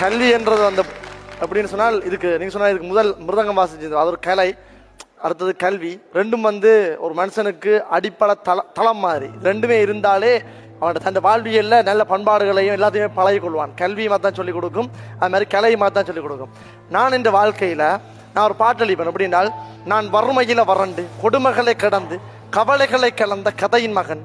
கல்வி என்றது அந்த அப்படின்னு சொன்னால் இதுக்கு நீங்க சொன்ன இதுக்கு முதல் மிருதங்கம் வாசிச்சது அது ஒரு கலை, அடுத்தது கல்வி. ரெண்டும் வந்து ஒரு மனுஷனுக்கு அடிப்படை தளம் மாதிரி ரெண்டுமே இருந்தாலே அவன் தன் வாழ்வியல்ல நல்ல பண்பாடுகளையும் எல்லாத்தையுமே பழகிக் கொள்வான். கல்வியுமா தான் சொல்லிக் கொடுக்கும், அது மாதிரி கலையுமா தான் சொல்லிக் கொடுக்கும். நான் இந்த வாழ்க்கையில நான் ஒரு பாட்டு அளிப்பேன். எப்படின்னால், நான் வறுமையில வறண்டு கொடுமைகளை கடந்து கவலைகளை கலந்த கதையின் மகன்,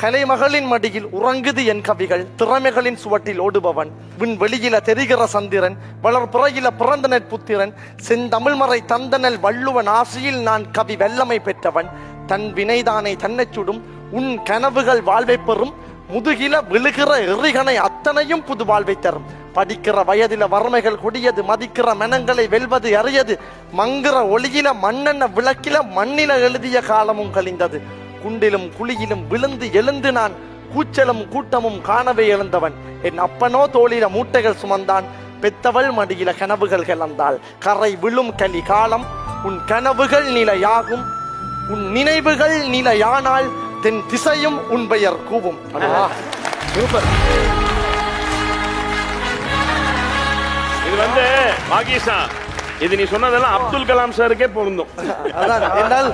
கலைமகளின் மடியில் உறங்குது என் கவிகள், திறமைகளின் சுவட்டில் ஓடுபவன், விண் வெளியில தெரிகிற சந்திரன், வளர் புறையில பிறந்த நெற்புத்திரன், செந்தமிழ்மறை தந்தனல் வள்ளுவன் ஆசையில் நான் கவி வெள்ளமை பெற்றவன், தன் வினைதானை தன்னை சுடும் உன் கனவுகள் வாழ்வை பெறும், முதுகில விழுகிற எறிகனை அத்தனையும் புது வாழ்வை தரும், படிக்கிற வயதில வறுமைகள் கொடியது, மதிக்கிற மனங்களை வெல்வது அறியது, மங்குற ஒளியில மண்ணெண்ண விளக்கில மண்ணில எழுதிய காலமும் கழிந்தது, குண்டிலும் குழியிலும் விழுந்து எழுந்து நான் கூச்சலும் கூட்டமும் காணவே எழுந்தவன், என் அப்பனோ தோளில மூட்டைகள் சுமந்தான், பெத்தவள் மடியில கனவுகள் கிளந்தாள், கரை விழும் கலி காலம் உன் கனவுகள் நிலையாகும், உன் நினைவுகள் நிலையானால் தென் திசையும் உன் பெயர் கூவும். சூப்பர். இது வந்து பாகிஸ்தா, இது நீ சொன்னதெல்லாம் அப்துல் கலாம் சாருக்கே பொருந்தும். அதான் என்றால்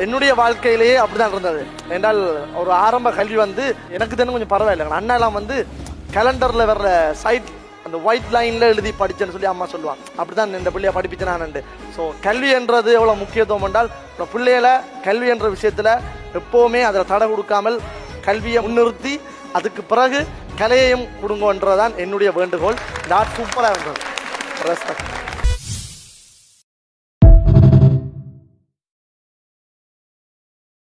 என்னுடைய வாழ்க்கையிலேயே அப்படிதான் இருந்தது. என்றால் ஒரு ஆரம்ப கல்வி வந்து எனக்கு தெரிஞ்சு கொஞ்சம் பரவாயில்லை. அண்ணாலாம் வந்து கேலண்டர்ல வர்ற சைட் அந்த ஒயிட் லைன்ல எழுதி படிச்சேன்னு சொல்லி அம்மா சொல்லுவாங்க. அப்படிதான் இந்த பிள்ளைய படிப்பிச்சு நான். ஸோ கல்வி என்றது எவ்வளவு முக்கியத்துவம் என்றால் பிள்ளைகளை கல்வி என்ற விஷயத்துல எப்பவுமே அதில் தடை கொடுக்காமல் கல்வியை முன்னிறுத்தி அதுக்கு பிறகு கலையையும் கொடுங்கன்றதான் என்னுடைய வேண்டுகோள். நான் சூப்பராக இருந்தது. ரெஸ்பெக்ட்.